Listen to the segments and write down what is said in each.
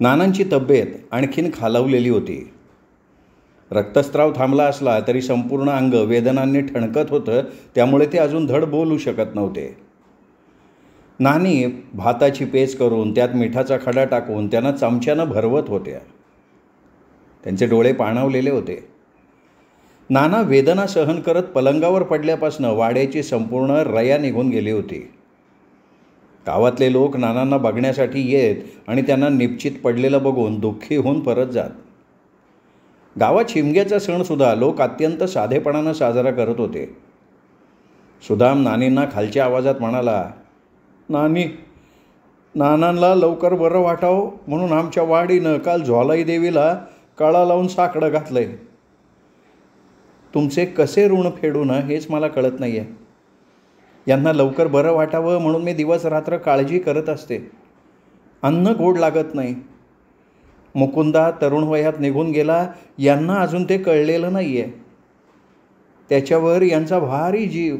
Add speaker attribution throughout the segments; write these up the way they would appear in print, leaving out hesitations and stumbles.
Speaker 1: नानांची तब्येत आणखीन खालावलेली होती. रक्तस्राव थांबला असला तरी संपूर्ण अंग वेदनांनी ठणकत होतं, त्यामुळे ते अजून धड बोलू शकत नव्हते. नानी भाताची पेच करून त्यात मिठाचा खडा टाकून त्यांना चमच्यानं भरवत होत्या. त्यांचे डोळे पाणावलेले होते. नाना वेदना सहन करत पलंगावर पडल्यापासून वाड्याची संपूर्ण रया निघून गेली होती. गावातले लोक नानांना बघण्यासाठी येत आणि त्यांना निपचित पडलेलं बघून दुःखी होऊन परत जात. गावात शिमग्याचा सणसुद्धा लोक अत्यंत साधेपणानं साजरा करत होते. सुदाम नानींना खालच्या आवाजात म्हणाला, नानी, नानांना लवकर बरं वाटावं म्हणून आमच्या वाडीनं काल ज्वालाई देवीला कळा लावून साकडं घातलंय. तुमचे कसे ऋण फेडू ना हेच मला कळत नाही आहे. यांना लवकर बरं वाटावं म्हणून मी दिवस रात्र काळजी करत असते. अन्न गोड लागत नाही. मुकुंदा तरुण वयात निघून गेला, यांना अजून ते कळलेलं नाही आहे. त्याच्यावर यांचा भारी जीव.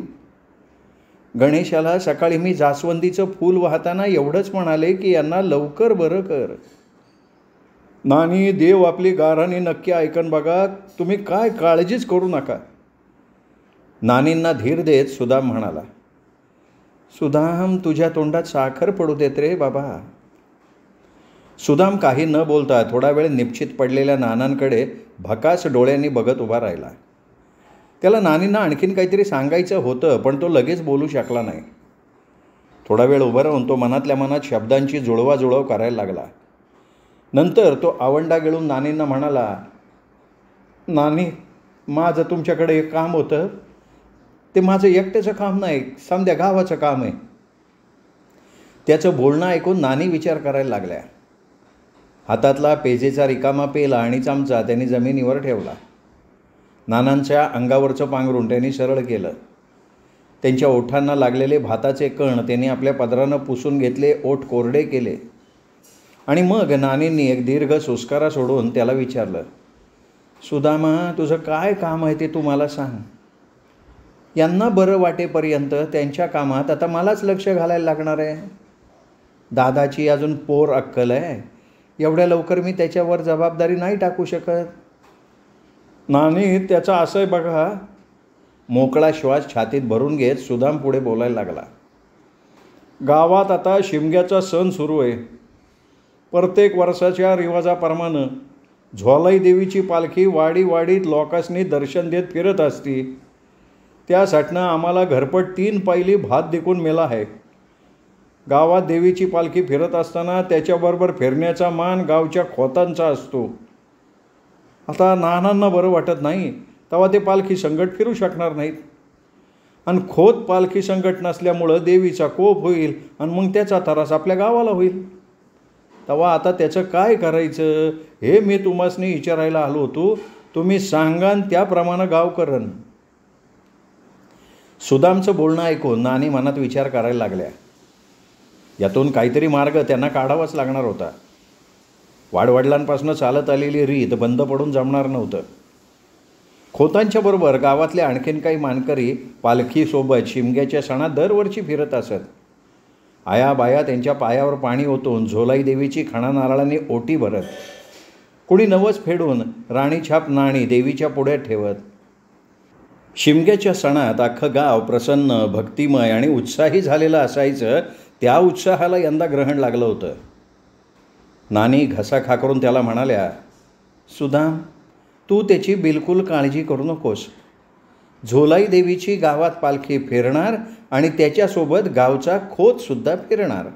Speaker 1: गणेशाला सकाळी मी जास्वंदीचं फूल वाहताना एवढंच म्हणाले की यांना लवकर बरं कर. नानी, देव आपली गाऱ्हाणी नक्की ऐकन बघा. तुम्ही काय काळजीच करू नका. नानींना धीर देत सुदाम म्हणाला, सुदाम, तुझ्या तोंडात साखर पडू देत रे बाबा. सुदाम काही न बोलता थोडा वेळ निपचित पडलेल्या नानांकडे भकास डोळ्यांनी बघत उभा राहिला. त्याला नानींना आणखीन काहीतरी सांगायचं होतं, पण तो लगेच बोलू शकला नाही. थोडा वेळ उभं राहून तो मनातल्या मनात शब्दांची जुळवाजुळव करायला लागला. नंतर तो आवंडा गिळून नानींना म्हणाला, नानी, माझं तुमच्याकडे एक काम होतं. ते माझं एकट्याचं काम नाही, समद्या गावाचं काम आहे. त्याचं बोलणं ऐकून नानी विचार करायला लागल्या. हातातला पेजेचा रिकामा पेला आणि चमचा त्यांनी जमिनीवर ठेवला. नानांच्या अंगावरचं पांघरून त्यांनी सरळ केलं. त्यांच्या ओठांना लागलेले भाताचे कण त्यांनी आपल्या पदरानं पुसून घेतले, ओठ कोरडे केले. आणि मग नानींनी एक दीर्घ सुस्कारा सोडून त्याला विचारलं, सुदामा, तुझं काय काम आहे ते तू मला सांग. यांना बरं वाटेपर्यंत त्यांच्या कामात आता मलाच लक्ष घालायला लागणार आहे. दादाची अजून पोर अक्कल आहे. एवढ्या लवकर मी त्याच्यावर जबाबदारी नाही टाकू शकत. नानी, त्याचा असं आहे बघा. मोकळा श्वास छातीत भरून घेत सुदाम पुढे बोलायला लागला. गावात आता शिमग्याचा सण सुरू आहे. प्रत्येक वर्षाच्या रिवाजाप्रमाणे ज्वालाई देवीची पालखी वाडी वाडीत लोकांनी दर्शन देत फिरत असती. त्यासाठीनं आम्हाला घरपट 3 पायली भात दिकून मेला आहे. गावात देवीची पालखी फिरत असताना त्याच्याबरोबर फिरण्याचा मान गावच्या खोतांचा असतो. आता नानांना बरं वाटत नाही तेव्हा ते पालखी संगट फिरू शकणार नाहीत. आणि खोत पालखी संगट नसल्यामुळं देवीचा कोप होईल आणि मग त्याचा त्रास आपल्या गावाला होईल. तेव्हा आता त्याचं काय करायचं हे मी तुम्हासनी विचारायला आलो होतो. तुम्ही सांगान त्याप्रमाणे गाव करन. सुदामचं बोलणं ऐकून नानी मनात विचार करायला लागल्या. यातून काहीतरी मार्ग त्यांना काढावाच लागणार होता. वाडवडिलांपासून चालत आलेली रीत बंद पडून जमणार नव्हतं. खोतांच्या बरोबर गावातले आणखीन काही मानकरी पालखीसोबत शिमग्याच्या सणात दरवर्षी फिरत असत. आया बाया त्यांच्या पायावर पाणी ओतून झोलाई देवीची खणा नारळांनी ओटी भरत. कुणी नवस फेडून राणीछाप नाणी देवीच्या पुढ्यात ठेवत. शिमग्याच्या सणात अख्खं गाव प्रसन्न, भक्तिमय आणि उत्साही झालेलं असायचं. त्या उत्साहाला यंदा ग्रहण लागलं होतं. नानी घसा खाकरून त्याला म्हणाल्या, सुदाम, तू त्याची बिलकुल काळजी करू नकोस. झोलाई देवीची गावात पालखी फिरणार आणि त्याच्यासोबत गावचा खोतसुद्धा फिरणार.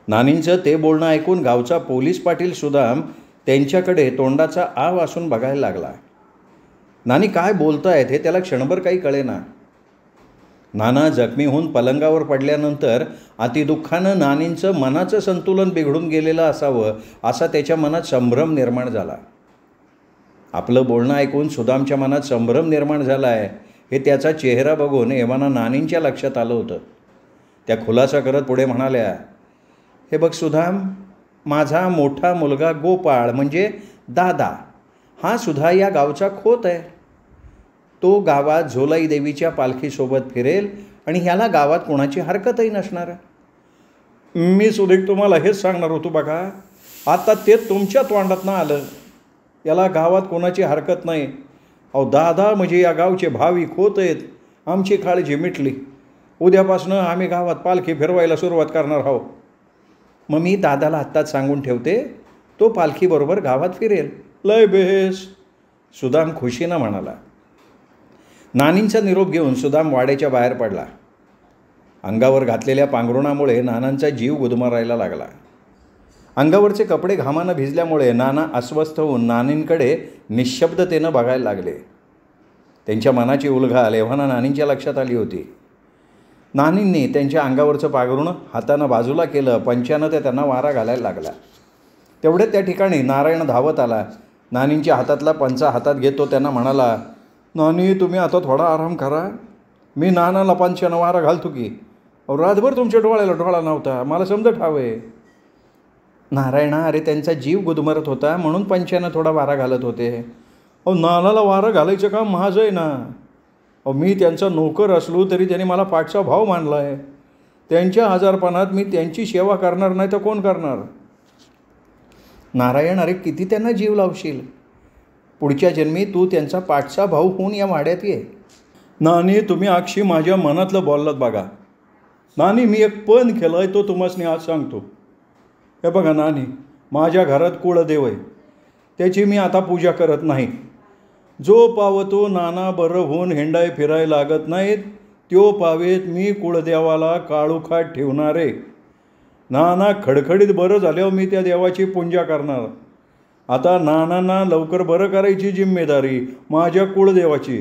Speaker 1: नानींचं ते बोलणं ऐकून गावचा पोलीस पाटील सुदाम त्यांच्याकडे तोंडाचा आ वासून बघायला लागला. नानी काय बोलतायत हे त्याला क्षणभर काही कळेना. नाना जखमी होऊन पलंगावर पडल्यानंतर अतिदुःखानं नानींचं मनाचं संतुलन बिघडून गेलेलं असावं असा त्याच्या मनात संभ्रम निर्माण झाला. आपलं बोलणं ऐकून सुदामच्या मनात संभ्रम निर्माण झाला आहे हे त्याचा चेहरा बघून एव्हाना नानींच्या लक्षात आलं होतं. त्या खुलासा करत पुढे म्हणाल्या, हे बघ सुदाम, माझा मोठा मुलगा गोपाळ म्हणजे दादा हा सुद्धा या गावचा खोत आहे. तो गावात झोलाई देवीच्या पालखीसोबत फिरेल आणि ह्याला गावात कोणाची हरकतही नसणार. मी सुधीक तुम्हाला हेच सांगणार होतो बघा. आता ते तुमच्या तोंडातनं आलं. याला गावात कोणाची हरकत नाही. अहो दादा म्हणजे या गावचे भाविक होत आहेत. आमची काळजी मिटली. उद्यापासनं आम्ही गावात पालखी फिरवायला सुरुवात करणार आहोत. मग मी दादाला आत्ताच सांगून ठेवते, तो पालखीबरोबर गावात फिरेल. लय बेस, सुदाम खुशीनं म्हणाला. नानींचा निरोप घेऊन सुदाम वाड्याच्या बाहेर पडला. अंगावर घातलेल्या पांघरुणामुळे नानांचा जीव गुदमरायला लागला. अंगावरचे कपडे घामानं भिजल्यामुळे नाना अस्वस्थ होऊन नानींकडे निःशब्दतेनं बघायला लागले. त्यांच्या मनाची उलघाल एव्हाना नानींच्या लक्षात आली होती. नानींनी त्यांच्या अंगावरचं पांघरुण हातानं बाजूला केलं. पंचानं ते त्यांना वारा घालायला लागला. तेवढ्यात त्या ठिकाणी नारायण धावत आला. नानींच्या हातातला पंचा हातात घेतो त्यांना म्हणाला, नानी तुम्ही आता थोडा आराम करा. मी नानाला पंचानं वारा घालतो की. रातभर तुमच्या डोळ्याला डोळा नव्हता, मला समजत हवे. नारायणा, अरे त्यांचा जीव गुदमरत होता म्हणून पंचानं थोडा वारा घालत होते. नानाला वारा घालायचं काम माझं आहे ना. मी त्यांचा नोकर असलो तरी त्यांनी मला पाठचा भाव मानला आहे. त्यांच्या आजारपणात मी त्यांची सेवा करणार नाही तर कोण करणार. नारायण, अरे किती त्यांना जीव लावशील. पुढच्या जन्मी तू त्यांचा पाठचा भाऊ होऊन या वाड्यात ये. नानी तुम्ही अक्षी माझ्या मनातलं बोललात बघा. नानी मी एक पण केलं आहे, तो तुम्हासनी आज सांगतो. हे बघा नानी, माझ्या घरात कुळदेव आहे. त्याची मी आता पूजा करत नाही. जो पावतो नाना बरं होऊन हिंडाय फिराय लागत नाहीत, त्यो पावेत मी कुळदेवाला काळोखात ठेवणारे. नाना खडखडीत बरं झाल्यावर मी त्या देवाची पूजा करणार. आता नानांना लवकर बरं करायची जिम्मेदारी माझ्या कुळदेवाची.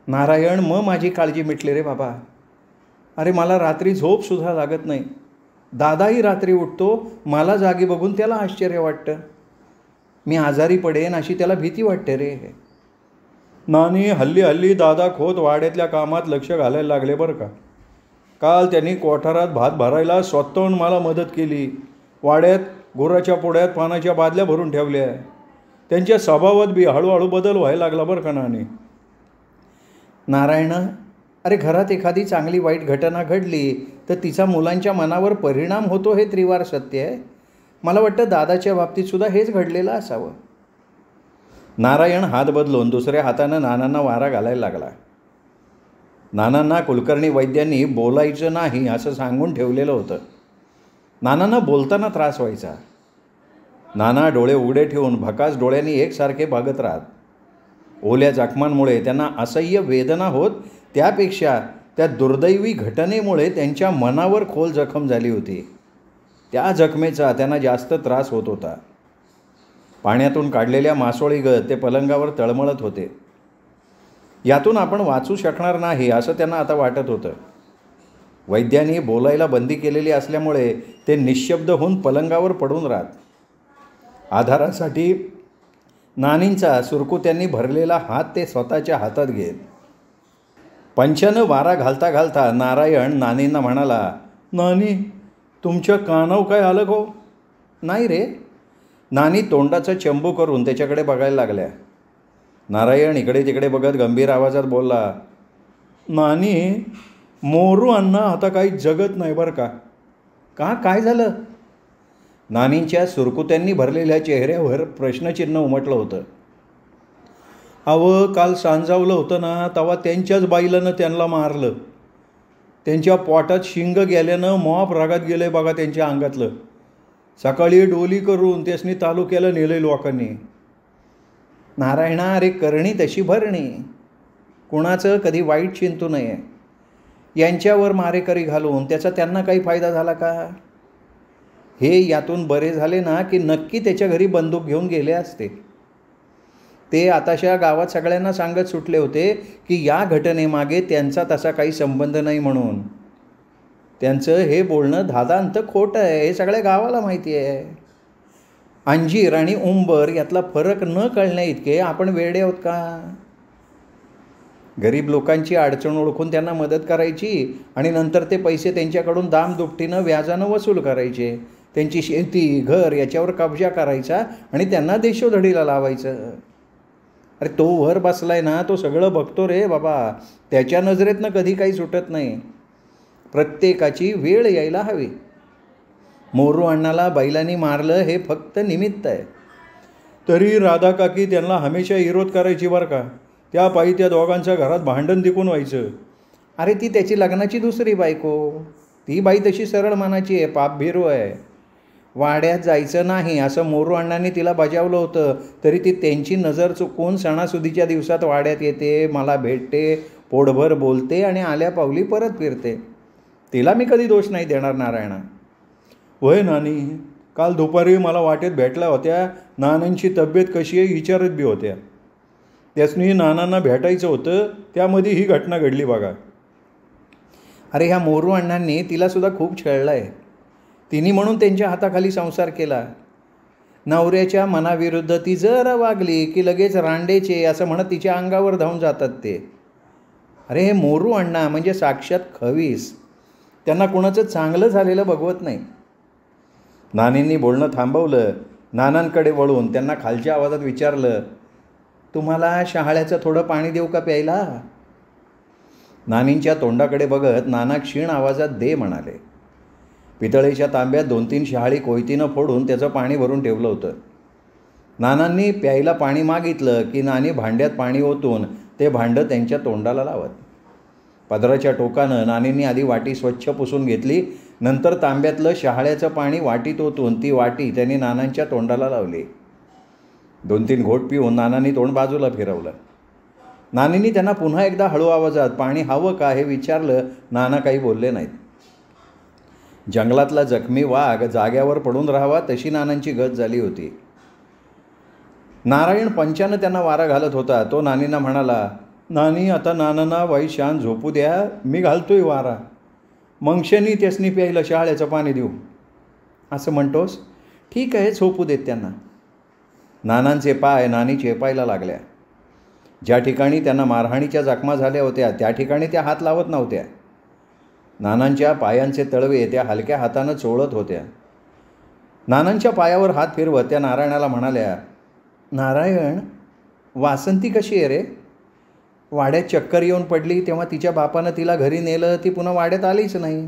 Speaker 1: नारायण, मग माझी काळजी मिटली रे बाबा. अरे मला रात्री झोपसुद्धा लागत नाही. दादाही रात्री उठतो, मला जागी बघून त्याला आश्चर्य वाटतं. मी आजारी पडेन अशी त्याला भीती वाटते रे. नानी, हल्ली दादा खोत वाड्यातल्या कामात लक्ष घालायला लागले बरं का. काल त्यांनी कोठारात भात भरायला स्वतःहून मला मदत केली. वाड्यात गुराच्या पोड्यात पाण्याच्या बादल्या भरून ठेवल्या. त्यांच्या स्वभावात बी हळूहळू बदल व्हायला लागला बरं का नानी. नारायण, अरे घरात एखादी चांगली वाईट घटना घडली तर तिचा मुलांच्या मनावर परिणाम होतो हे त्रिवार सत्य आहे. मला वाटतं दादाच्या बाबतीतसुद्धा हेच घडलेलं असावं. नारायण हात बदलून दुसऱ्या हातानं नानांना वारा घालायला लागला. नानांना कुलकर्णी वैद्यांनी बोलायचं नाही असं सांगून ठेवलेलं होतं. नानांना बोलताना त्रास व्हायचा. नाना डोळे उघडे ठेवून भकास डोळ्यांनी एकसारखे बघत राहत. ओल्या जखमांमुळे त्यांना असह्य वेदना होत, त्यापेक्षा त्या दुर्दैवी घटनेमुळे त्यांच्या मनावर खोल जखम झाली होती. त्या जखमेचा त्यांना जास्त त्रास होत होता. पाण्यातून काढलेल्या मासोळीगत ते पलंगावर तळमळत होते. यातून आपण वाचू शकणार नाही असं त्यांना आता वाटत होतं. वैद्यांनी बोलायला बंदी केलेली असल्यामुळे ते निःशब्द होऊन पलंगावर पडून राहत. आधारासाठी नानींचा सुरकुत्यांनी भरलेला हात ते स्वतःच्या हातात घेत. पंचानं वारा घालता घालता नारायण नानींना म्हणाला, नानी तुमच्या कानाव काय आलं गो. नाही रे. नानी तोंडाचा चंबू करून त्याच्याकडे बघायला लागल्या. नारायण इकडे तिकडे बघत गंभीर आवाजात बोलला, नानी मोरू अण्णा आता काही जगत नाही बरं का. का, काय झालं. नानींच्या सुरकुत्यांनी भरलेल्या चेहऱ्यावर प्रश्नचिन्ह उमटलं होतं. अवं काल सांजावलं होतं ना, तेव्हा त्यांच्याच बाईलानं त्यांना मारलं. त्यांच्या पोटात शिंग गेल्यानं मॉप रागात गेलं बघा त्यांच्या अंगातलं. सकाळी डोली करून त्यासनी तालुक्याला नेलं लोकांनी. नारायणा, अरे करणी तशी भरणी. कुणाचं कधी वाईट चिंतू नये. यांच्यावर मारेकरी घालून त्याचा त्यांना काही फायदा झाला का. हे यातून बरे झाले ना की नक्की त्याच्या घरी बंदूक घेऊन गेले असते. ते आताशा गावात सगळ्यांना सांगत सुटले होते की या घटनेमागे त्यांचा तसा काही संबंध नाही म्हणून. त्यांचं हे बोलणं धादांत खोटं आहे हे सगळ्या गावाला माहिती आहे. अंजीर आणि उंबर यातला फरक न कळण्या इतके आपण वेडे आहोत का. गरीब लोकांची अडचण ओळखून त्यांना मदत करायची आणि नंतर ते पैसे त्यांच्याकडून दामदुपटीनं व्याजानं वसूल करायचे. त्यांची शेती घर याच्यावर कब्जा करायचा आणि त्यांना देशोधडीला लावायचं. अरे तो वर बसलाय ना, तो सगळं बघतो रे बाबा. त्याच्या नजरेतनं कधी काही सुटत नाही. प्रत्येकाची वेळ यायला हवी. मोरू अण्णाला बैलांनी मारलं हे फक्त निमित्त आहे. तरी राधा काकी त्यांना हमेशा विरोध करायची बरं का. त्या पायी त्या दोघांच्या घरात भांडण दिकून व्हायचं. अरे ती त्याची लग्नाची दुसरी बायको. ती बाई तशी सरळ मनाची आहे, पापभीरू आहे. वाड्यात जायचं नाही असं मोरू अण्णांनी तिला बजावलं होतं, तरी ती त्यांची नजर चुकवून सणासुदीच्या दिवसात वाड्यात येते, मला भेटते, पोटभर बोलते आणि आल्या पावली परत फिरते. तिला मी कधी दोष नाही देणार नारायणा. होय नानी, काल दुपारी मला वाटेत भेटल्या होत्या. नानांची तब्येत कशी आहे विचारत बी होत्या. त्यासनी नानांना भेटायचं होतं, त्यामध्ये ही घटना घडली बघा. अरे ह्या मोरू अण्णांनी तिलासुद्धा खूप छळलं आहे. तिने म्हणून त्यांच्या हाताखाली संसार केला. नवऱ्याच्या मनाविरुद्ध ती जरा वागली की लगेच रांडेचे असं म्हणत तिच्या अंगावर धावून जातात ते. अरे हे मोरू अण्णा म्हणजे साक्षात खवीस. त्यांना कोणाचं चांगलं झालेलं बघवत नाही. नानींनी बोलणं थांबवलं. नानांकडे वळून त्यांना खालच्या आवाजात विचारलं, तुम्हाला शहाळ्याचं थोडं पाणी देऊ का प्यायला? नानींच्या तोंडाकडे बघत नाना क्षीण आवाजात दे म्हणाले. पितळेच्या तांब्यात 2-3 शहाळी कोयतीनं फोडून त्याचं पाणी भरून ठेवलं होतं. नानांनी प्यायला पाणी मागितलं की नानी भांड्यात पाणी ओतून ते भांडं त्यांच्या तोंडाला लावत. पदराच्या टोकानं नानींनी आधी वाटी स्वच्छ पुसून घेतली. नंतर तांब्यातलं शहाळ्याचं पाणी वाटीत ओतून ती वाटी त्यांनी नानांच्या तोंडाला लावली. 2-3 घोट पिऊन नानांनी तोंड बाजूला फिरवलं. नानींनी त्यांना पुन्हा एकदा हळू आवाजात पाणी हवं का हे विचारलं. नाना काही बोलले नाहीत. जंगलातला जखमी वाघ जाग्यावर पडून राहावा तशी नानांची गत झाली होती. नारायण पंचानं त्यांना वारा घालत होता. तो नानींना म्हणाला, नानी आता नानांना वाई शान झोपू द्या, मी घालतोय वारा. मंगशनी त्यासनी प्यायला शहाळ्याचं पाणी देऊ. असं म्हणतोस? ठीक आहे, झोपू देत त्यांना. नानांचे पाय नानी चेपायला लागल्या. ज्या ठिकाणी त्यांना मारहाणीच्या जखमा झाल्या होत्या त्या ठिकाणी त्या हात लावत नव्हत्या. नानांच्या पायांचे तळवे त्या हलक्या हातानं चोळत होत्या. नानांच्या पायावर हात फिरवत त्या नारायणाला म्हणाल्या, नारायण, वासंती कशी आहे रे? वाड्यात चक्कर येऊन पडली तेव्हा तिच्या बापानं तिला घरी नेलं, ती पुन्हा वाड्यात आलीच नाही.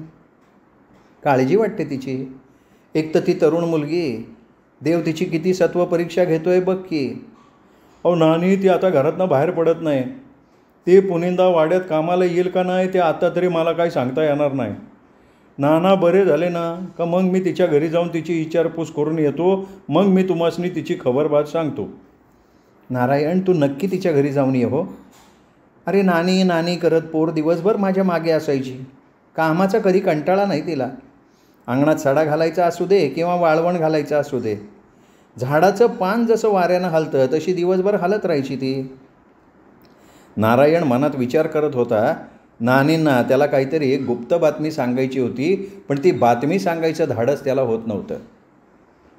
Speaker 1: काळजी वाटते तिची. एक तर ती तरुण मुलगी, देव तिची किती सत्व परीक्षा घेतोय बघ की. अहो नानी, ती आता घरातनं बाहेर पडत नाही. ती पुनिंदा वाड्यात कामाला येईल का नाही ते आता तरी मला काही सांगता येणार नाही. नाना बरे झाले ना का मग मी तिच्या घरी जाऊन तिची विचारपूस करून येतो. मग मी तुम्हासनी तिची खबरबात सांगतो. नारायण, तू नक्की तिच्या घरी जाऊन ये हो. अरे नानी नानी करत पोर दिवसभर माझ्या मागे असायची. कामाचा कधी कंटाळा नाही तिला. अंगणात सडा घालायचा असू दे किंवा वाळवण घालायचं असू दे. झाडाचं पान जसं वाऱ्यानं हलतं तशी दिवसभर हलत राहायची ती. नारायण मनात विचार करत होता, नानींना त्याला काहीतरी एक गुप्त बातमी सांगायची होती, पण ती बातमी सांगायचं धाडस त्याला होत नव्हतं.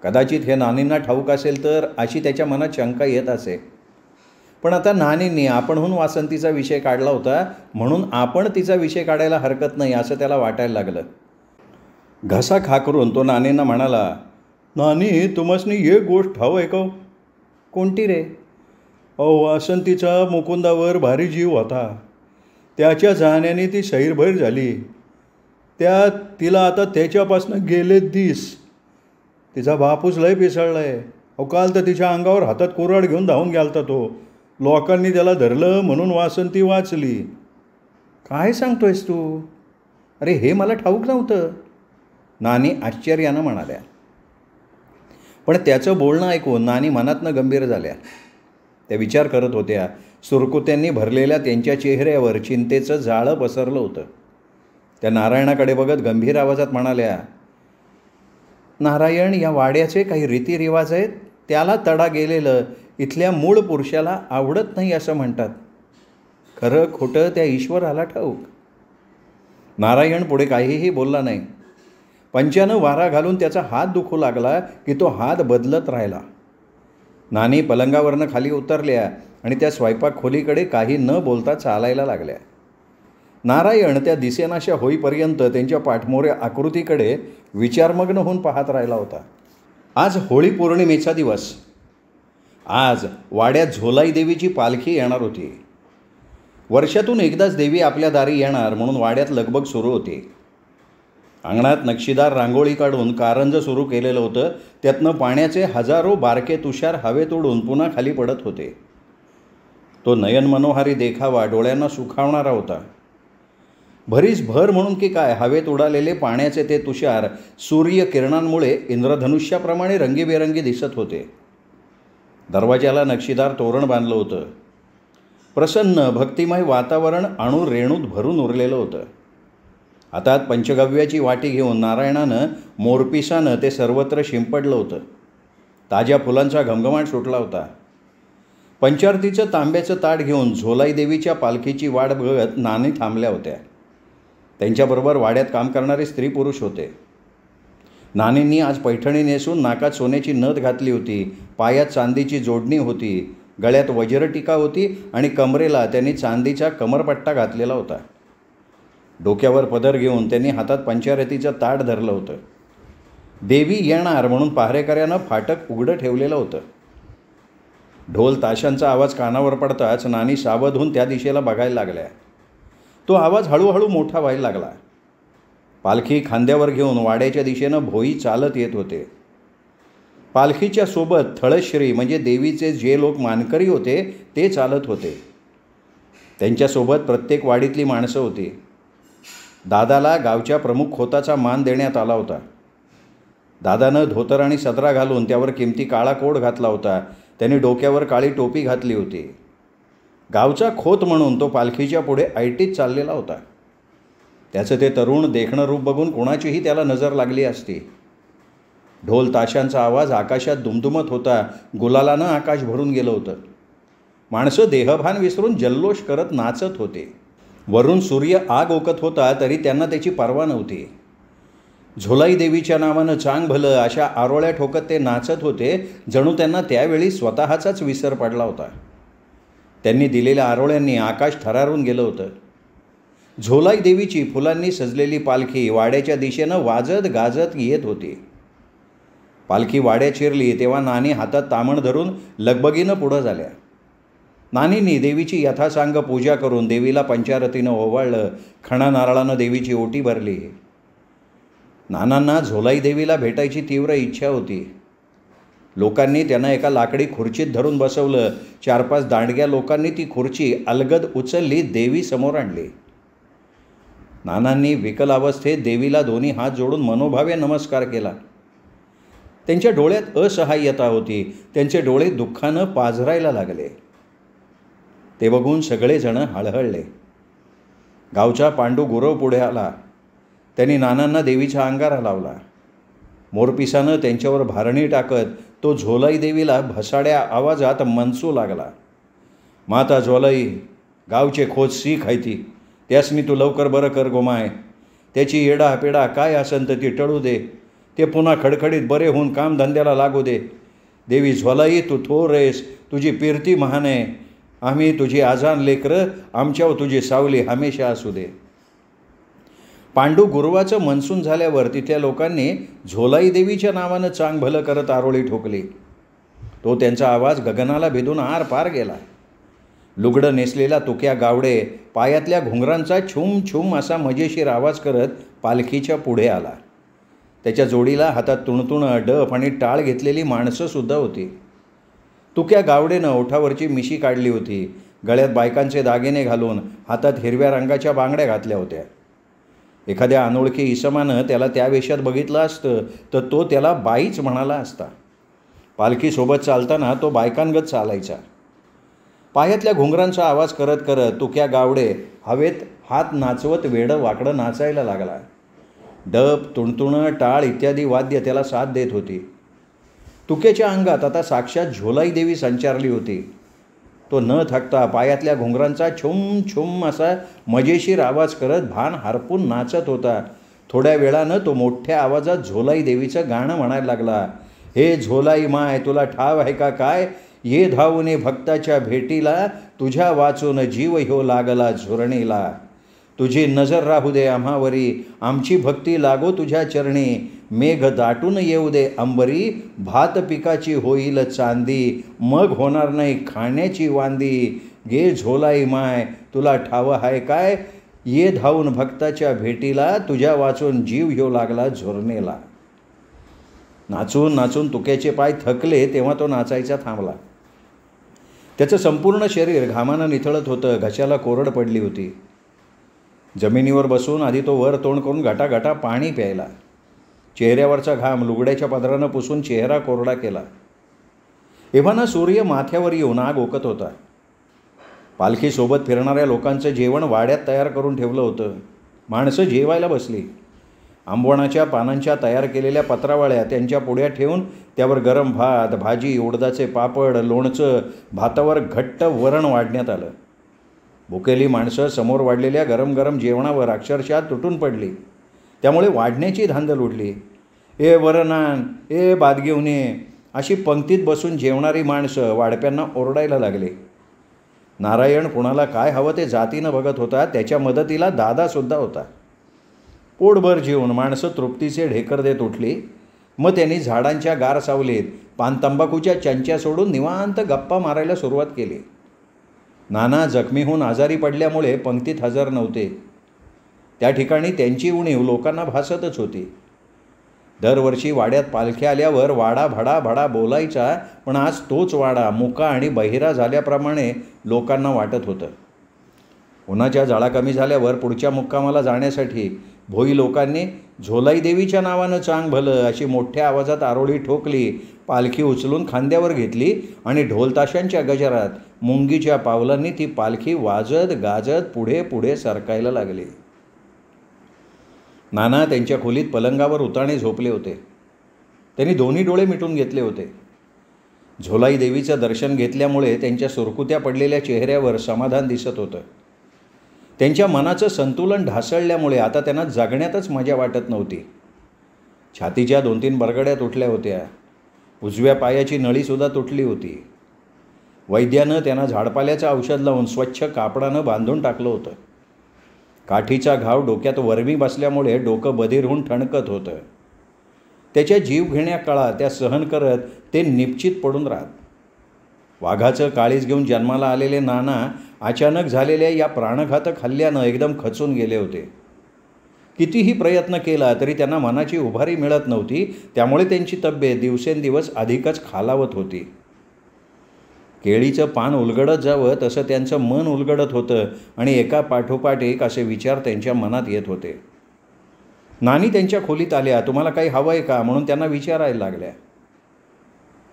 Speaker 1: कदाचित हे नानींना ठाऊक असेल तर अशी त्याच्या मनात शंका येत असे. पण आता नानींनी आपणहून वासंतीचा विषय काढला होता म्हणून आपण तिचा विषय काढायला हरकत नाही असं त्याला वाटायला लागलं. घसा खाकरून तो नानींना म्हणाला, नानी, तुम्हासनी एक गोष्ट ठाव आहे का? कोणती रे? अहो, वासंतीचा मुकुंदावर भारी जीव होता. त्याच्या जाण्याने ती सैरभैर झाली. तिला आता त्याच्यापासून गेले दिस. तिचा बापूस लय पिसळला आहे. अहो, काल तर तिच्या अंगावर हातात कुऱ्हाड घेऊन धावून गेलता तो. लोकांनी त्याला धरलं म्हणून वासंती वाचली. काय सांगतोयस तू? अरे हे मला ठाऊक नव्हतं, नानी आश्चर्यानं म्हणाल्या. पण त्याचं बोलणं ऐकून नानी मनातनं गंभीर झाल्या. त्या विचार करत होत्या. सुरकुत्यांनी भरलेल्या त्यांच्या चेहऱ्यावर चिंतेचं जाळं पसरलं होतं. त्या नारायणाकडे बघत गंभीर आवाजात म्हणाल्या, नारायण, या वाड्याचे काही रीतिरिवाज आहेत, त्याला तडा गेलेलं इथल्या मूळ पुरुषाला आवडत नाही असं म्हणतात. खरं खोटं त्या ईश्वराला ठाऊक. नारायण पुढे काहीही बोलला नाही. पंचानं वारा घालून त्याचा हात दुखू लागला की तो हात बदलत राहिला. नानी पलंगावरनं खाली उतरल्या आणि त्या स्वयंपाक खोलीकडे काही न बोलता चालायला लागल्या. नारायण त्या दिसेनाशा होईपर्यंत त्यांच्या पाठमोऱ्या आकृतीकडे विचारमग्न होऊन पाहत राहिला होता. आज होळी पौर्णिमेचा दिवस. आज वाड्यात झोलाई देवीची पालखी येणार होती. वर्षातून एकदाच देवी आपल्या दारी येणार म्हणून वाड्यात लगबग सुरू होती. अंगणात नक्षीदार रांगोळी काढून कारंजं सुरू केलेलं होतं. त्यातनं पाण्याचे हजारो बारके तुषार हवेत उडून पुन्हा खाली पडत होते. तो नयन मनोहारी देखावा डोळ्यांना सुखावणारा होता. भरीस भर म्हणून की काय हवेत उडालेले पाण्याचे ते तुषार सूर्यकिरणांमुळे इंद्रधनुष्याप्रमाणे रंगीबेरंगी दिसत होते. दरवाजाला नक्षीदार तोरण बांधलं होतं. प्रसन्न भक्तिमय वातावरण रेणूत भरून उरलेलं होतं. हातात पंचगव्याची वाटी घेऊन नारायणानं मोरपिसानं ते सर्वत्र शिंपडलं होतं. ताज्या फुलांचा घमघमाट सुटला होता. पंचारतीचं तांब्याचं ताट घेऊन झोलाई देवीच्या पालखीची वाट बघत नानी थांबल्या होत्या. त्यांच्याबरोबर वाड्यात काम करणारे स्त्री पुरुष होते. नानींनी आज पैठणी नेसून नाकात सोन्याची नथ घातली होती. पायात चांदीची जोडणी होती. गळ्यात वज्रटिका होती आणि कमरेला त्यांनी चांदीचा कमरपट्टा घातलेला होता. डोक्यावर पदर घेऊन त्यांनी हातात पंचारतीचं ताट धरलं होतं. देवी येणार म्हणून पहारेकऱ्यानं फाटक उघडं ठेवलेलं होतं. ढोल ताशांचा आवाज कानावर पडताच नानी सावध होऊन त्या दिशेला बघायला लागल्या. तो आवाज हळूहळू मोठा व्हायला लागला. पालखी खांद्यावर घेऊन वाड्याच्या दिशेनं भोई चालत येत होते. पालखीच्या सोबत थळश्री म्हणजे देवीचे जे लोक मानकरी होते ते चालत होते. त्यांच्यासोबत प्रत्येक वाडीतली माणसं होती. दादाला गावच्या प्रमुख खोताचा मान देण्यात आला होता. दादानं धोतर आणि सदरा घालून त्यावर किमती काळा कोट घातला होता. त्यांनी डोक्यावर काळी टोपी घातली होती. गावचा खोत म्हणून तो पालखीच्या पुढे ऐटीत चाललेला होता. त्याचं ते तरुण देखणं रूप बघून कोणाचीही त्याला नजर लागली असती. ढोल ताशांचा आवाज आकाशात दुमदुमत होता. गुलालानं आकाश भरून गेलं होतं. माणसं देहभान विसरून जल्लोष करत नाचत होते. वरून सूर्य आग ओकत होता तरी त्यांना त्याची पर्वा नव्हती. झोलाई देवीच्या नावानं चांग भलं अशा आरोळ्या ठोकत ते नाचत होते. जणू त्यांना त्यावेळी स्वतःचाच विसर पडला होता. त्यांनी दिलेल्या आरोळ्यांनी आकाश थरारून गेलं होतं. झोलाई देवीची फुलांनी सजलेली पालखी वाड्याच्या दिशेनं वाजत गाजत येत होती. पालखी वाड्यात शिरली तेव्हा नानी हातात तामण धरून लगबगीनं पुढं झाल्या. नानींनी देवीची यथासांग पूजा करून देवीला पंचारतीनं ओवाळलं. खणा नारळानं देवीची ओटी भरली. नानांना झोलाई देवीला भेटायची तीव्र इच्छा होती. लोकांनी त्यांना एका लाकडी खुर्चीत धरून बसवलं. 4-5 दांडग्या लोकांनी ती खुर्ची अलगद उचलली, देवी समोर आणली. नानांनी विकल अवस्थेत देवीला दोन्ही हात जोडून मनोभावे नमस्कार केला. त्यांच्या डोळ्यात असहाय्यता होती. त्यांचे डोळे दुःखानं पाझरायला लागले. ते बघून सगळेजण हळहळले. गावचा पांडू गुरव पुढे आला. त्यांनी नानांना देवीचा अंगारा लावला. मोरपिसानं त्यांच्यावर भारणी टाकत तो झोलाई देवीला भसाड्या आवाजात मनसू लागला. माता झोलाई, गावचे खोत सीख आहे ती. त्यासनी तू लवकर बरं कर गोमाय. त्याची येडा पेडा काय असन तर ती टळू दे. ते पुन्हा खडखडीत बरे होऊन कामधंद्याला लागू दे. देवी झोलाई, तू थोर आहेस. तुझी कीर्ती महान आहे. आम्ही तुझी आजान लेकरं. आमच्यावर तुझी सावली हमेशा असू दे. पांडू गुरुवाचं मनसून झाल्यावर तिथल्या लोकांनी झोलाई देवीच्या नावानं चांग भलं करत आरोळी ठोकली. तो त्यांचा आवाज गगनाला भेदून आर पार गेला. लुगडं नेसलेला तुक्या गावडे पायातल्या घुंगरांचा छुम छुम असा मजेशीर आवाज करत पालखीच्या पुढे आला. त्याच्या जोडीला हातात तुणतुणं, डफ आणि टाळ घेतलेली माणसंसुद्धा होती. तुक्या गावडेनं ओठावरची मिशी काढली होती. गळ्यात बायकांचे दागिने घालून हातात हिरव्या रंगाच्या बांगड्या घातल्या होत्या. एखाद्या अनोळखी इसमानं त्याला त्या वेशात बघितलं असतं तर तो त्याला बाईच म्हणाला असता. पालखीसोबत चालताना तो बायकांगत चालायचा. पायातल्या घुंगरांचा आवाज करत करत तुक्या गावडे हवेत हात नाचवत वेडं वाकडं नाचायला लागला. डप, तुणतुणं, टाळ इत्यादी वाद्य त्याला साथ देत होती. तुक्याच्या अंगात आता साक्षात झोलाई देवी संचारली होती. तो न थकता पायातल्या घुंगरांचा छुम छुम असा मजेशीर आवाज करत भान हरपून नाचत होता. थोड्या वेळानं तो मोठ्या आवाजात झोलाई देवीचं गाणं म्हणायला लागला. हे झोलाई माय, तुला ठाव आहे का काय? ये धावूने भक्ताच्या भेटीला, तुझ्या वाचून जीव ह्यो लागला झुरणीला. तुझी नजर राहू दे आम्हावरी, आमची भक्ती लागो तुझ्या चरणी. मेघ दाटून येऊ दे अंबरी, भात पिकाची होईल चांदी. मग होणार नाही खाण्याची वांदी. गे झोलाई माय, तुला ठाव आहे काय? ये धावून भक्ताच्या भेटीला, तुझ्या वाचून जीव ह्यो लागला झुरणेला. नाचून नाचून तुक्याचे पाय थकले तेव्हा तो नाचायचा थांबला. त्याचं संपूर्ण शरीर घामानं निथळत होतं. घशाला कोरड पडली होती. जमिनीवर बसून आधी तो वर तोंड करून घटाघटा पाणी प्यायला. चेहऱ्यावरचा घाम लुगड्याच्या पदरानं पुसून चेहरा कोरडा केला. एव्हाना सूर्य माथ्यावर येऊन आग ओकत होता. पालखीसोबत फिरणाऱ्या लोकांचं जेवण वाड्यात तयार करून ठेवलं होतं. माणसं जेवायला बसली. आंबवणाच्या पानांच्या तयार केलेल्या पत्रावळ्या त्यांच्या पुढ्यात ठेवून त्यावर गरम भात, भाजी, उडदाचे पापड, लोणचं, भातावर घट्ट वरण वाढण्यात आलं. भुकेली माणसं समोर वाढलेल्या गरम गरम जेवणावर अक्षरशः तुटून पडली. त्यामुळे वाढण्याची धांदल उडली. ए वरण आण, ए भात घेऊन ये, अशी पंक्तीत बसून जेवणारी माणसं वाढप्यांना ओरडायला लागली. नारायण कुणाला काय हवं ते जातीनं बघत होता. त्याच्या मदतीला दादासुद्धा होता. पोटभर जेवून माणसं तृप्तीचे ढेकर देत उठली. मग त्यांनी झाडांच्या गार सावलीत पानतंबाखूच्या चंच्या सोडून निवांत गप्पा मारायला सुरुवात केली. नाना जखमी होऊन आजारी पडल्यामुळे पंक्तीत हजर नव्हते. त्या ठिकाणी त्यांची उणीव लोकांना भासतच होती. दरवर्षी वाड्यात पालख्या आल्यावर वाडा भडा भडा बोलायचा, पण आज तोच वाडा मुका आणि बहिरा झाल्याप्रमाणे लोकांना वाटत होतं. उन्हाच्या जाळा कमी झाल्यावर पुढच्या मुक्कामाला जाण्यासाठी भोई लोकांनी झोलाई देवीच्या नावानं चांग भलं अशी मोठ्या आवाजात आरोळी ठोकली. पालखी उचलून खांद्यावर घेतली आणि ढोलताशांच्या गजरात मुंगीच्या पावलांनी ती पालखी वाजत गाजत पुढे पुढे सरकायला लागली. नाना त्यांच्या खोलीत पलंगावर उताणे झोपले होते. त्यांनी दोन्ही डोळे मिटून घेतले होते. झोलाई देवीचं दर्शन घेतल्यामुळे त्यांच्या सुरकुत्या पडलेल्या चेहऱ्यावर समाधान दिसत होतं. त्यांच्या मनाचं संतुलन ढासळल्यामुळे आता त्यांना जगण्यातच मजा वाटत नव्हती. छातीच्या 2-3 बरगड्या तुटल्या होत्या. उजव्या पायाची नळीसुद्धा तुटली होती. वैद्यानं त्यांना झाडपाल्याचं औषध लावून स्वच्छ कापडानं बांधून टाकलं होतं. काठीचा घाव डोक्यात वरमी बसल्यामुळे डोकं बधीर होऊन ठणकत होतं. त्याच्या जीवघेण्या कळा त्या सहन करत ते निपचित पडून राहत. वाघाचं काळीज घेऊन जन्माला आलेले नाना अचानक झालेल्या या प्राणघातक हल्ल्यानं एकदम खचून गेले होते. कितीही प्रयत्न केला तरी त्यांना मनाची उभारी मिळत नव्हती. त्यामुळे त्यांची तब्येत दिवसेंदिवस अधिकच खालावत होती. केळीचं पान उलगडत जावं तसं त्यांचं मन उलगडत होतं आणि एका पाठोपाठ एक असे विचार त्यांच्या मनात येत होते. नानी त्यांच्या खोलीत आल्या. तुम्हाला काही हवं आहे का म्हणून त्यांना विचारायला लागल्या.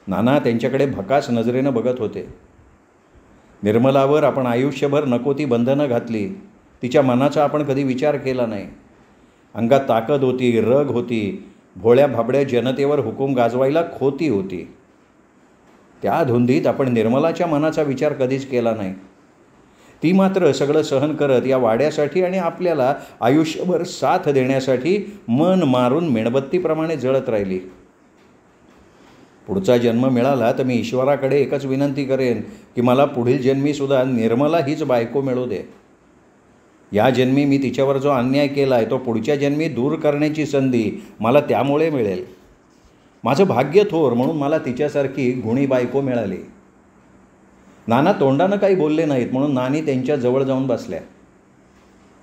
Speaker 1: नाना त्यांच्याकडे भकास नजरेनं बघत होते. निर्मलावर आपण आयुष्यभर नको ती बंधनं घातली. तिच्या मनाचा आपण कधी विचार केला नाही. अंगात ताकद होती, रग होती. भोळ्या भाबड्या जनतेवर हुकूम गाजवायला खोती होती. त्या धुंदीत आपण निर्मलाच्या मनाचा विचार कधीच केला नाही. ती मात्र सगळं सहन करत या वाड्यासाठी आणि आपल्याला आयुष्यभर साथ देण्यासाठी मन मारून मेणबत्तीप्रमाणे जळत राहिली. पुढचा जन्म मिळाला तर मी ईश्वराकडे एकच विनंती करेन की मला पुढील जन्मीसुद्धा निर्मला हीच बायको मिळू दे. या जन्मी मी तिच्यावर जो अन्याय केला आहे तो पुढच्या जन्मी दूर करण्याची संधी मला त्यामुळे मिळेल. माझं भाग्य थोर म्हणून मला तिच्यासारखी गुणी बायको मिळाली. नाना तोंडानं काही बोलले नाहीत म्हणून नानी त्यांच्या जवळ जाऊन बसल्या.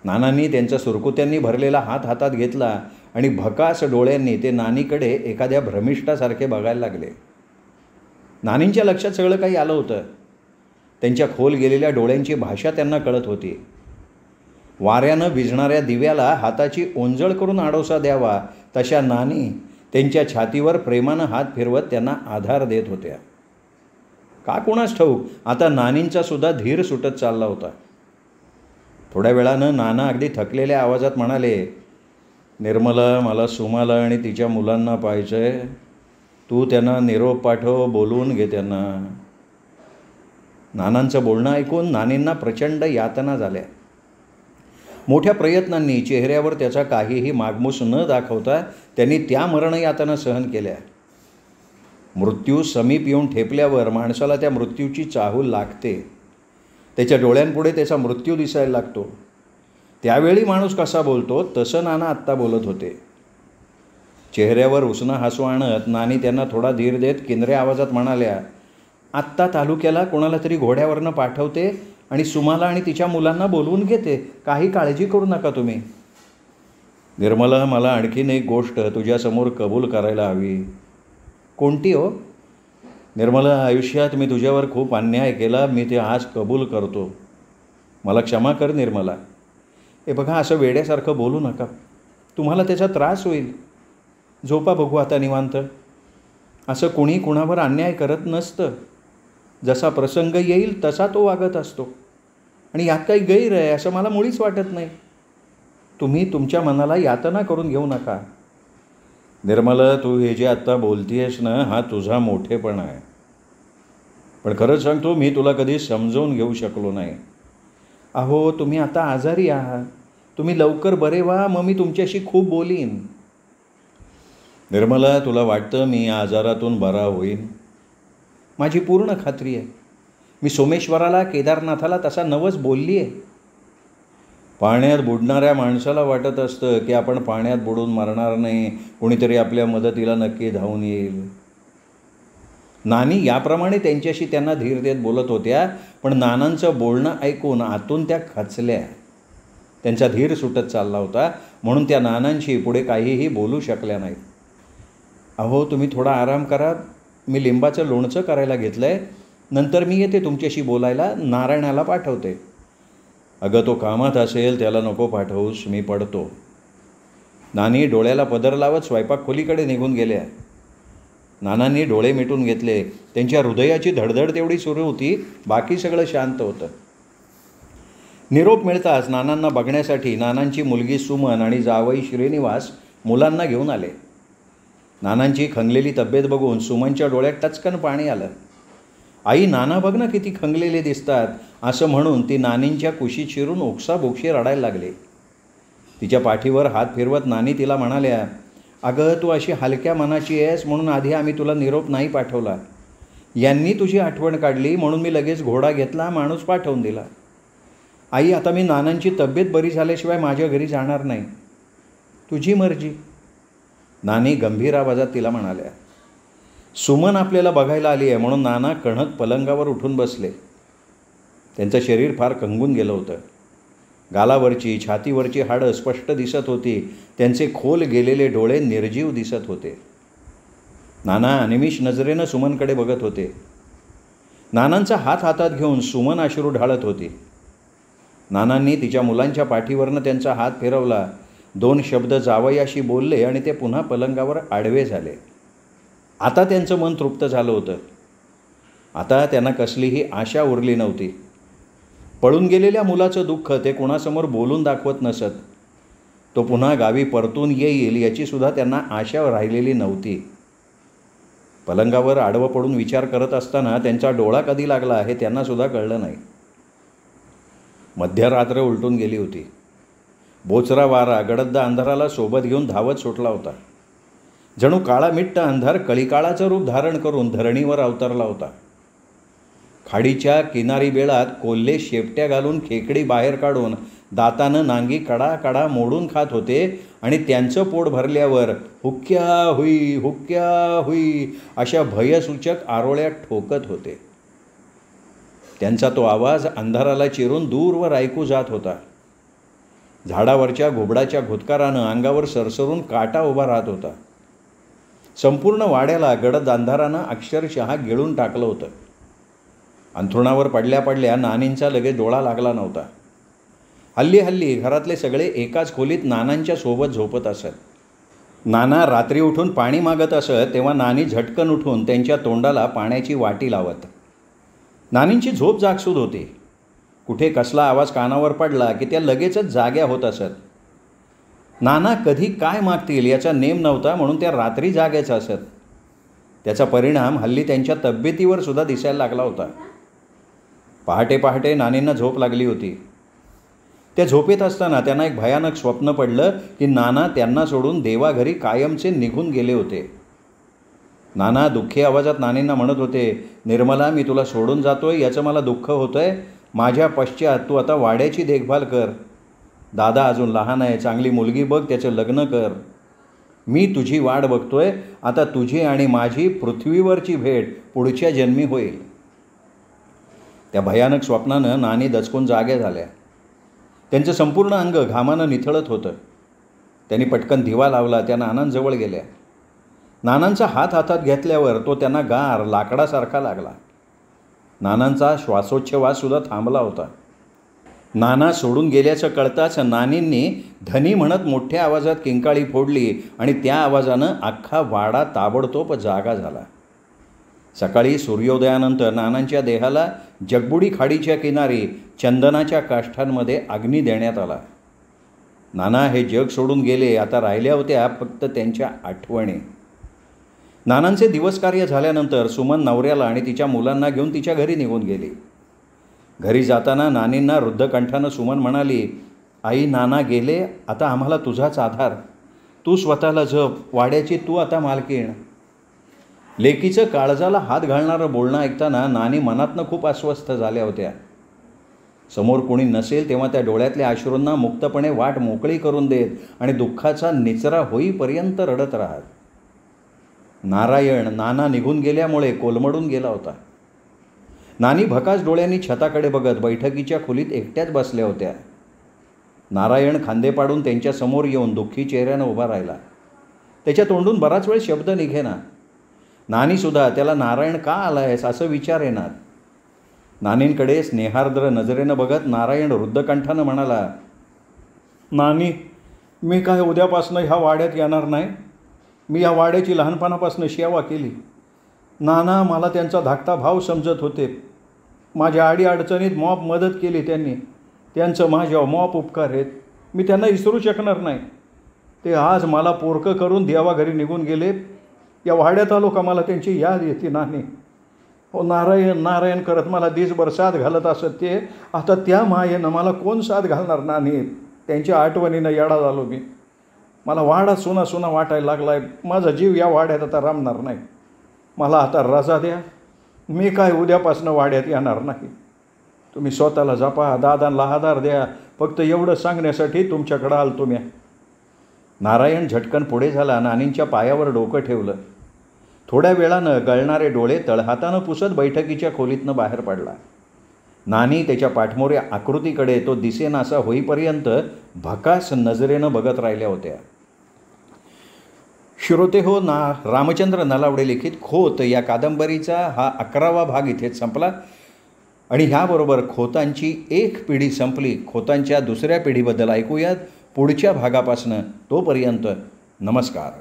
Speaker 1: नानांनी त्यांचा सुरकुत्यांनी भरलेला हात हातात घेतला आणि भकास डोळ्यांनी ते नानीकडे एखाद्या भ्रमिष्ठासारखे बघायला लागले. नानींच्या लक्षात सगळं काही आलं होतं. त्यांच्या खोल गेलेल्या डोळ्यांची भाषा त्यांना कळत होती. वाऱ्यानं विझणाऱ्या दिव्याला हाताची ओंजळ करून आडोसा द्यावा तशा नानी त्यांच्या छातीवर प्रेमानं हात फिरवत त्यांना आधार देत होत्या. का कुणास ठाऊक आता नानींचा सुद्धा धीर सुटत चालला होता. थोड्या वेळानं नाना अगदी थकलेल्या आवाजात म्हणाले, निर्मला, मला सुमाला आणि तिच्या मुलांना पाहायचं आहे. तू त्यांना निरोप पाठव, बोलवून घे त्यांना. नानांचं बोलणं ऐकून नानींना प्रचंड यातना झाल्या. मोठ्या प्रयत्नांनी चेहऱ्यावर त्याचा काहीही मागमूस न दाखवता त्यांनी त्या मरणयातना सहन केल्या. मृत्यू समीप येऊन ठेपल्यावर माणसाला त्या मृत्यूची चाहूल लागते. त्याच्या डोळ्यांपुढे त्याचा मृत्यू दिसायला लागतो. त्यावेळी माणूस कसा बोलतो तसं नाना आत्ता बोलत होते. चेहऱ्यावर उसना हसू आणत नानी त्यांना थोडा धीर देत केंद्र्या आवाजात म्हणाल्या, आत्ता तालुक्याला कोणाला तरी घोड्यावरनं पाठवते आणि सुमाला आणि तिच्या मुलांना बोलवून घेते. काही काळजी करू नका तुम्ही. निर्मला, मला आणखीन एक गोष्ट तुझ्यासमोर कबूल करायला हवी. कोणती हो? निर्मला, आयुष्यात मी तुझ्यावर खूप अन्याय केला. मी ते आज कबूल करतो. मला क्षमा कर निर्मला. हे बघा, असं वेड्यासारखं बोलू नका. तुम्हाला त्याचा त्रास होईल. झोपा, बघू आता निवांत. असं कुणी कुणावर अन्याय करत नसतं. जसा प्रसंग येईल तसा तो वागत असतो. आणि यात काही गैर आहे असं मला मुळीच वाटत नाही. तुम्ही तुमच्या मनाला यातना करून घेऊ नका. निर्मला, तू हे जे आत्ता बोलतीयस ना, हा तुझा मोठेपणा आहे. पण खरंच सांगतो, मी तुला कधी समजावून घेऊ शकलो नाही. अहो, तुम्ही आता आजारी आहात. तुम्ही लवकर बरे व्हा, मग मी तुमच्याशी खूप बोलीन. निर्मला, तुला वाटतं मी या आजारातून बरा होईन? माझी पूर्ण खात्री आहे. मी सोमेश्वराला, केदारनाथाला तसा नवस बोलली आहे. पाण्यात बुडणाऱ्या माणसाला वाटत असतं की आपण पाण्यात बुडून मरणार नाही, कोणीतरी आपल्या मदतीला नक्की धावून येईल. नानी याप्रमाणे त्यांच्याशी त्यांना धीर देत बोलत होत्या. पण नानांचं बोलणं ऐकून आतून त्या खचल्या. त्यांचा धीर सुटत चालला होता, म्हणून त्या नानांशी पुढे काहीही बोलू शकल्या नाहीत. अहो, तुम्ही थोडा आराम करा. मी लिंबाचं लोणचं करायला घेतलं आहे. नंतर मी येते तुमच्याशी बोलायला. नारायणाला पाठवते. अगं, तो कामात असेल, त्याला नको पाठवूस, मी पडतो. नानी डोळ्याला पदर लावत स्वयंपाक खोलीकडे निघून गेल्या. नानांनी डोळे मिटून घेतले. त्यांच्या हृदयाची धडधड तेवढी सुरू होती, बाकी सगळं शांत होतं. निरोप मिळताच नानांना बघण्यासाठी नानांची मुलगी सुमन आणि जावई श्रीनिवास मुलांना घेऊन आले. नानांची खंगलेली तब्येत बघून सुमनच्या डोळ्यात टचकन पाणी आलं. आई, नाना बघ ना किती खंगलेले दिसतात, असं म्हणून ती नानींच्या कुशीत शिरून ओक्साबोक्षी रडायला लागली. तिच्या पाठीवर हात फिरवत नानी तिला म्हणाल्या, अगं, तू अशी हलक्या मनाची आहेस म्हणून आधी आम्ही तुला निरोप नाही पाठवला. यांनी तुझी आठवण काढली म्हणून मी लगेच घोडा घेतला, माणूस पाठवून दिला. आई, आता मी नानांची तब्येत बरी झाल्याशिवाय माझ्या घरी जाणार नाही. तुझी मर्जी. नानी गंभीर आवाजात तिला म्हणाल्या. सुमन आपल्याला बघायला आली आहे म्हणून नाना कणत पलंगावर उठून बसले. त्यांचं शरीर फार कंगून गेलं होतं. गालावरची, छातीवरची हाडं स्पष्ट दिसत होती. त्यांचे खोल गेलेले डोळे निर्जीव दिसत होते. नाना अनिमिष नजरेनं सुमनकडे बघत होते. नानांचा हात हातात घेऊन सुमन अश्रू ढाळत होती. नानांनी तिच्या मुलांच्या पाठीवरनं त्यांचा हात फिरवला. 2 शब्द जावयाशी बोलले आणि ते पुन्हा पलंगावर आडवे झाले. आता त्यांचं मन तृप्त झालं होतं. आता त्यांना कसलीही आशा उरली नव्हती. पळून गेलेल्या मुलाचं दुःख ते कोणासमोर बोलून दाखवत नसत. तो पुन्हा गावी परतून येईल याचीसुद्धा त्यांना आशा राहिलेली नव्हती. पलंगावर आडवं पडून विचार करत असताना त्यांचा डोळा कधी लागला हे त्यांनासुद्धा कळलं नाही. मध्यरात्र उलटून गेली होती. बोचरा वारा गडद अंधाराला सोबत घेऊन धावत सुटला होता. जणू काळा मिट्ट अंधार कळीकाळाचं रूप धारण करून धरणीवर अवतरला होता. खाडीच्या किनारी बेळात कोल्हे शेपट्या घालून खेकडी बाहेर काढून दातानं नांगी कडा कडा मोडून खात होते आणि त्यांचं पोट भरल्यावर हुक्क्या हुई हुक्क्या हुई अशा भयसूचक आरोळ्या ठोकत होते. त्यांचा तो आवाज अंधाराला चिरून दूरवर ऐकू जात होता. झाडावरच्या घुबडाच्या घुतकारानं अंगावर सरसरून काटा उभा राहत होता. संपूर्ण वाड्याला गडद अंधारानं अक्षरशः गिळून टाकलं होतं. अंथरुणावर पडल्या पडल्या नानींचा लगेच डोळा लागला नव्हता. हल्ली हल्ली घरातले सगळे एकाच खोलीत नानांच्या सोबत झोपत असत. नाना रात्री उठून पाणी मागत असत तेव्हा नानी झटकन उठून त्यांच्या तोंडाला पाण्याची वाटी लावत. नानींची झोप जागसूद होती. कुठे कसला आवाज कानावर पडला की त्या लगेचच जाग्या होत असत. नाना कधी काय मागतील याचा नेम नव्हता म्हणून त्या रात्री जाग्याच असत. त्याचा परिणाम हल्ली त्यांच्या तब्येतीवर सुद्धा दिसायला लागला होता. पहाटे पहाटे नानींना झोप लागली होती. त्या झोपेत असताना त्यांना एक भयानक स्वप्न पडलं की नाना त्यांना सोडून देवाघरी कायमचे निघून गेले होते. नाना दुःखी आवाजात नानींना म्हणत होते, निर्मला, मी तुला सोडून जातोय याचं मला दुःख होतंय. माझ्या पश्चात तू आता वाड्याची देखभाल कर. दादा अजून लहान आहे, चांगली मुलगी बघ, त्याचं लग्न कर. मी तुझी वाट बघतोय. आता तुझी आणि माझी पृथ्वीवरची भेट पुढच्या जन्मी होईल. त्या भयानक स्वप्नानं नानी दचकून जाग्या झाल्या. त्यांचं संपूर्ण अंग घामानं निथळत होतं. त्यांनी पटकन दिवा लावला. त्या नानांजवळ गेल्या. नानांचा हात हातात घेतल्यावर तो त्यांना गार लाकडासारखा लागला. नानांचा श्वासोच्छवाससुद्धा थांबला होता. नाना सोडून गेल्याचं कळताच नानींनी धनी म्हणत मोठ्या आवाजात किंकाळी फोडली आणि त्या आवाजानं अख्खा वाडा ताबडतोब जागा झाला. सकाळी सूर्योदयानंतर नानांच्या देहाला जगबुडी खाडीच्या किनारी चंदनाच्या काष्ठांमध्ये अग्नी देण्यात आला. नाना हे जग सोडून गेले. आता राहिल्या होत्या फक्त त्यांच्या आठवणी. नानांचे दिवसकार्य झाल्यानंतर सुमन नवऱ्याला आणि तिच्या मुलांना घेऊन तिच्या घरी निघून गेली. घरी जाताना नानींना रुद्धकंठानं सुमन म्हणाली, आई नाना गेले, आता आम्हाला तुझाच आधार. तू स्वतःला जप, वाड्याची तू आता मालकीण. लेकीचं काळजाला हात घालणारं बोलणं ऐकताना नानी मनातनं खूप अस्वस्थ झाल्या होत्या. समोर कोणी नसेल तेव्हा त्या डोळ्यातल्या अश्रूंना मुक्तपणे वाट मोकळी करून देत आणि दुःखाचा निचरा होईपर्यंत रडत राहत. नारायण नाना निघून गेल्यामुळे कोलमडून गेला होता. नानी भकास डोळ्यांनी छताकडे बघत बैठकीच्या खोलीत एकट्याच बसल्या होत्या. नारायण खांदे पाडून त्यांच्यासमोर येऊन दुःखी चेहऱ्यानं उभा राहिला. त्याच्या तोंडून बराच वेळ शब्द निघेना. नानीसुद्धा त्याला नारायण का आलायस असं विचारेनात. नानींकडे स्नेहार्द्र नजरेनं बघत नारायण रुद्धकंठानं म्हणाला, नानी मी काय उद्यापासनं ह्या वाड्यात येणार नाही. मी या वाड्याची लहानपणापासून सेवा केली. नाना मला त्यांचा धाकटा भाव समजत होते. माझ्या अडीअडचणीत मॉप मदत केली त्यांनी. त्यांचं माझ्यावर मॉप उपकार आहेत. मी त्यांना विसरू शकणार नाही. ते आज मला पोरकं करून देवाघरी निघून गेले. या वाड्यात आलो का मला त्यांची याद येते नानी. हो नारायण नारायण करत मला दिसभर साथ घालत असत ते. आता त्या मायेनं मला कोण साथ घालणार नानी. त्यांच्या आठवणीनं येडा झालो मी. मला वाडा सुना सुना वाटायला लागला आहे. माझा जीव या वाड्यात आता रमणार नाही. मला आता रजा द्या. मी काय उद्यापासून वाड्यात येणार नाही. तुम्ही स्वतःला जपा, दादांना आधार द्या. फक्त एवढं सांगण्यासाठी तुमच्याकडं आलतो मी. नारायण झटकन पुढे झाला. नानींच्या पायावर डोकं ठेवलं. थोड्या वेळानं गळणारे डोळे तळहातानं पुसत बैठकीच्या खोलीतनं बाहेर पडला. नानी त्याच्या पाठमोऱ्या आकृतीकडे तो दिसेनासा होईपर्यंत भकास नजरेनं बघत राहिल्या होत्या. श्रोते हो, रामचंद्र नलावडे लिखित खोत या कादंबरीचा हा 11वा भाग इथेच संपला आणि ह्याबरोबर खोतांची एक पिढी संपली. खोतांच्या दुसऱ्या पिढीबद्दल ऐकूयात पुढच्या भागापासनं. तोपर्यंत नमस्कार.